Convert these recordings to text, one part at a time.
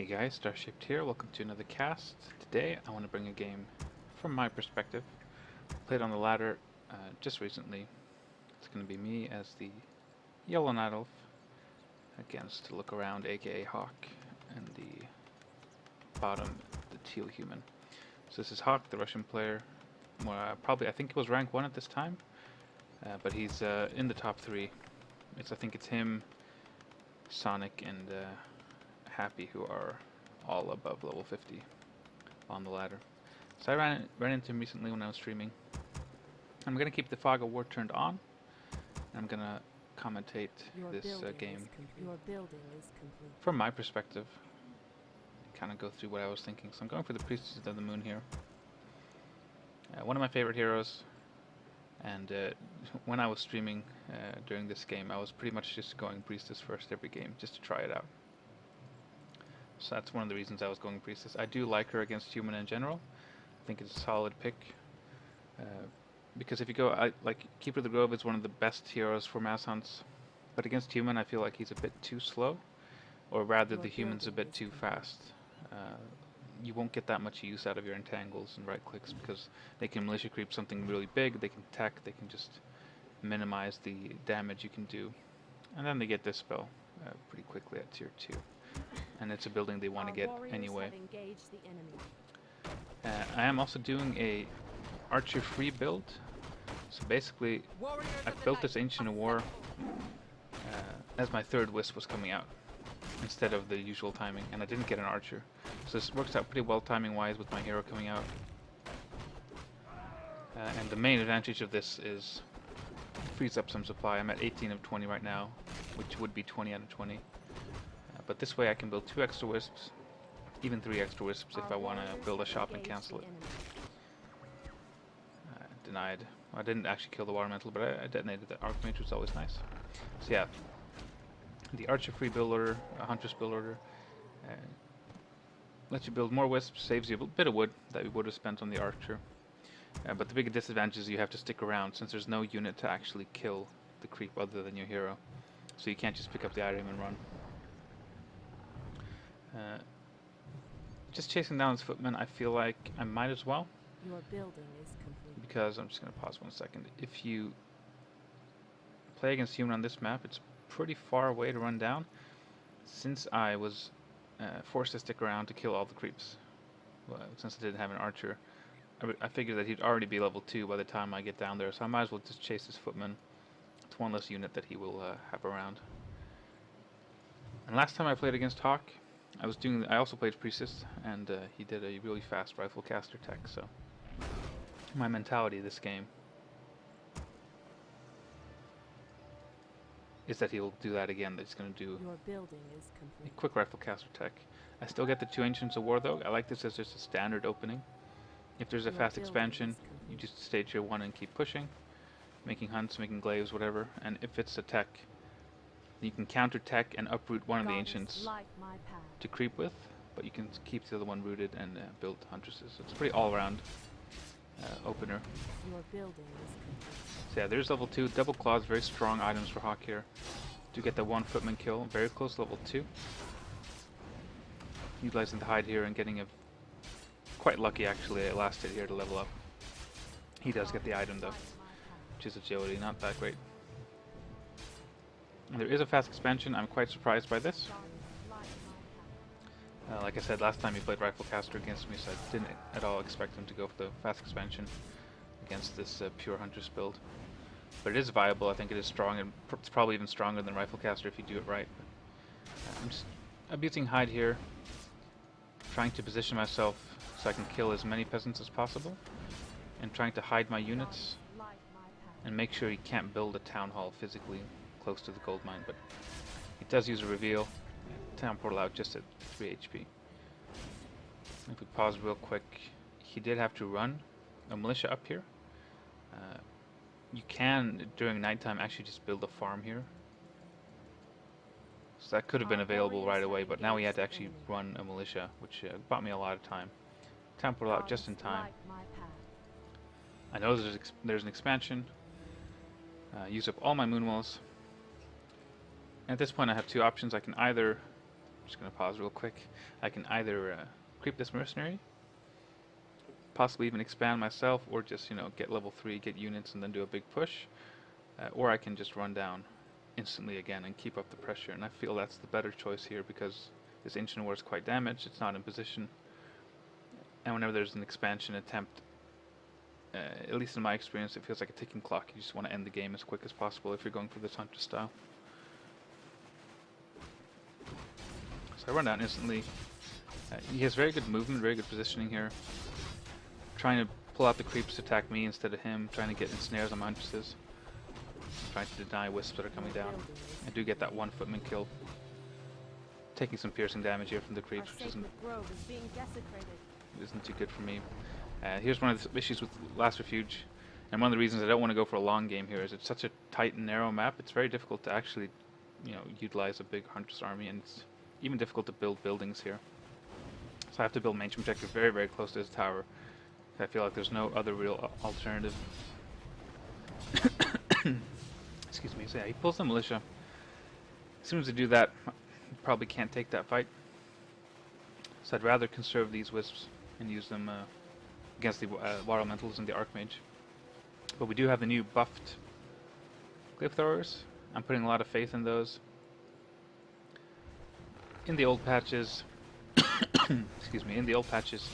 Hey guys, Starshaped here. Welcome to another cast. Today I want to bring a game from my perspective. Played on the ladder just recently. It's going to be me as the yellow night elf against Look Around, aka Hawk, and the bottom, the teal human. So this is Hawk, the Russian player. Probably, I think he was rank 1 at this time, but he's in the top 3. I think it's him, Sonic, and Happy, who are all above level 50 on the ladder. So I ran into him recently when I was streaming. I'm going to keep the Fog of War turned on. I'm going to commentate this game from my perspective. Kind of go through what I was thinking. So I'm going for the Priestess of the Moon here. One of my favorite heroes. And when I was streaming during this game, I was pretty much just going Priestess first every game, just to try it out. So that's one of the reasons I was going Priestess. I do like her against Human in general. I think it's a solid pick. Because if you go, like Keeper of the Grove is one of the best heroes for mass hunts. But against Human, I feel like he's a bit too slow. Or rather, the Human's a bit too fast. You won't get that much use out of your entangles and right clicks because they can militia creep something really big, they can tech, they can just minimize the damage you can do. And then they get this spell pretty quickly at tier 2. And it's a building they want to get anyway. I am also doing a archer free build. So basically, I built this Ancient of War as my third wisp was coming out, instead of the usual timing, and I didn't get an archer. So this works out pretty well timing wise with my hero coming out. And the main advantage of this is it frees up some supply. I'm at 18 of 20 right now, which would be 20 out of 20. But this way I can build 2 extra wisps, even 3 extra wisps if I want to build a shop and cancel it. Denied. I didn't actually kill the water mantle, but I detonated the archmage, which is always nice. So yeah, the archer free build order, a huntress build order, lets you build more wisps, saves you a bit of wood that you would have spent on the archer. But the big disadvantage is you have to stick around since there's no unit to actually kill the creep other than your hero. So you can't just pick up the item and run. Just chasing down this footman, I feel like I might as well. Your building is complete. Because I'm just going to pause 1 second. If you play against human on this map, it's pretty far away to run down. Since I was forced to stick around to kill all the creeps, since I didn't have an archer, I figured that he'd already be level 2 by the time I get down there, so I might as well just chase this footman. It's one less unit that he will have around. And last time I played against Hawk, I also played Priestess, and he did a really fast rifle caster tech, so my mentality this game is that he'll do that again, that he's going to do a quick rifle caster tech. I still get the 2 Ancients of War though. I like this as just a standard opening. If there's a fast expansion, you just stay tier 1 and keep pushing, making hunts, making glaives, whatever, and if it's a tech, you can counter tech and uproot one of the Ancients to creep with, but you can keep the other one rooted and build huntresses. So it's a pretty all-around opener. So yeah, there's level 2. Double Claws, very strong items for Hawk here. Do get the 1 footman kill, very close level 2. Utilizing the hide here and getting a quite lucky actually, it lasted here to level up. He does get the item though, which is agility, not that great. And there is a fast expansion. I'm quite surprised by this. Like I said, last time he played Rifle Caster against me, so I didn't at all expect him to go for the fast expansion against this pure Huntress build. But it is viable. I think it is strong, and it's probably even stronger than Rifle Caster if you do it right. But, I'm just abusing hide here, trying to position myself so I can kill as many peasants as possible, and trying to hide my units and make sure he can't build a town hall physically close to the gold mine. But he does use a reveal. Town portal out just at 3 HP. If we pause real quick, he did have to run a militia up here. You can, during nighttime, actually just build a farm here. So that could have been available right away, but now we had to actually run a militia, which bought me a lot of time. Town portal out just in time. I know there's an expansion. Use up all my moon walls. At this point I have 2 options. I can either just going to pause real quick. I can either creep this mercenary, possibly even expand myself, or just, you know, get level 3, get units, and then do a big push. Or I can just run down instantly again and keep up the pressure. And I feel that's the better choice here because this Ancient War is quite damaged, it's not in position. And whenever there's an expansion attempt, at least in my experience, it feels like a ticking clock. You just want to end the game as quick as possible if you're going for this hunter style. So I run down instantly. He has very good movement, very good positioning here. Trying to pull out the creeps to attack me instead of him, trying to get in snares on my huntresses. Trying to deny wisps that are coming down. I do get that one footman kill. Taking some piercing damage here from the creeps, which isn't too good for me. Here's one of the issues with Last Refuge, and one of the reasons I don't want to go for a long game here is it's such a tight and narrow map. It's very difficult to actually, you know, utilize a big hunter's army, and it's even difficult to build buildings here. So I have to build main objective very, very close to his tower. I feel like there's no other real alternative. Excuse me. So yeah, he pulls the militia. As soon as I do that, I probably can't take that fight. So I'd rather conserve these wisps and use them against the water elementals and the archmage. But we do have the new buffed glaive throwers. I'm putting a lot of faith in those. In the old patches, excuse me, in the old patches,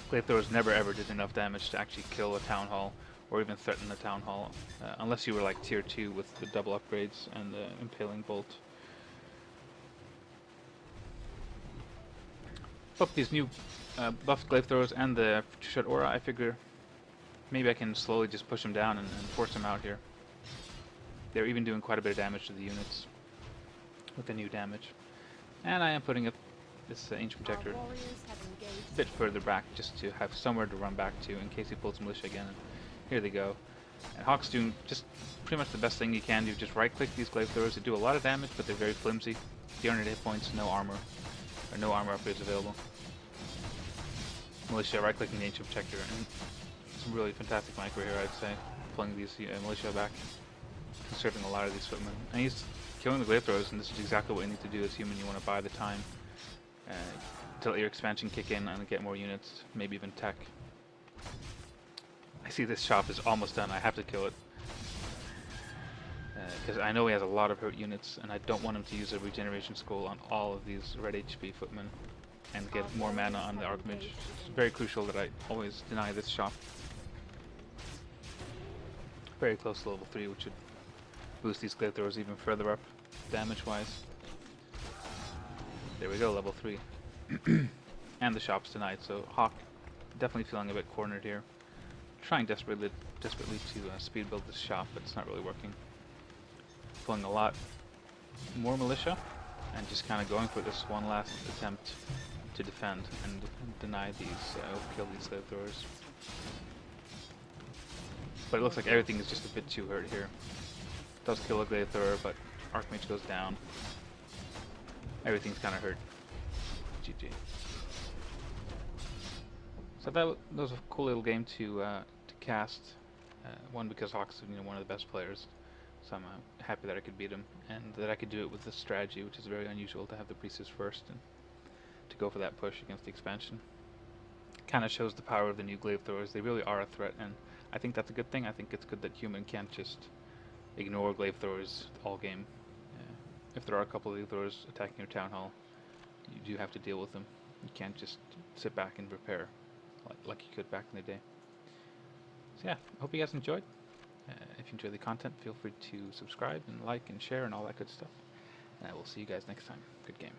glaive throwers never ever did enough damage to actually kill a town hall or even threaten a town hall, unless you were like tier 2 with the double upgrades and the impaling bolt. But these new buffed glaive throwers and the shut aura, I figure maybe I can slowly just push them down and force them out here. They're even doing quite a bit of damage to the units with the new damage. And I am putting this Ancient Protector a bit further back just to have somewhere to run back to in case he pulls militia again. And here they go. And Hawk's doing just pretty much the best thing you can do. Just right click these glaive throwers. They do a lot of damage, but they're very flimsy. 300 hit points, no armor. Or no armor upgrades available. Militia right clicking the Ancient Protector. And some really fantastic micro here, I'd say. Pulling these militia back. Conserving a lot of these footmen. And he's killing the glaive throwers, and this is exactly what you need to do as human. You want to buy the time to let your expansion kick in and get more units, maybe even tech. I see this shop is almost done. I have to kill it. Because I know he has a lot of hurt units, and I don't want him to use a regeneration scroll on all of these red HP footmen and get more mana on the archmage. It's very crucial that I always deny this shop. Very close to level 3, which should boost these glaive throwers even further up, damage-wise. There we go, level 3. And the shop's denied, so Hawk definitely feeling a bit cornered here. Trying desperately to speed build this shop, but it's not really working. Pulling a lot more militia, and just kind of going for this one last attempt to defend and deny these, kill these glaive throwers. But it looks like everything is just a bit too hurt here. Does kill a glaive thrower, but archmage goes down. Everything's kind of hurt. GG. So that was a cool little game to cast. One, because Hawk's one of the best players, so I'm happy that I could beat him, and that I could do it with this strategy, which is very unusual to have the priestess first and to go for that push against the expansion. Kind of shows the power of the new glaive throwers. They really are a threat, and I think that's a good thing. I think it's good that human can't just ignore glaive throwers all game. If there are a couple of glaive throwers attacking your town hall, you do have to deal with them. You can't just sit back and prepare like you could back in the day. So yeah, I hope you guys enjoyed. If you enjoy the content, feel free to subscribe and like and share and all that good stuff. And I will see you guys next time. Good game.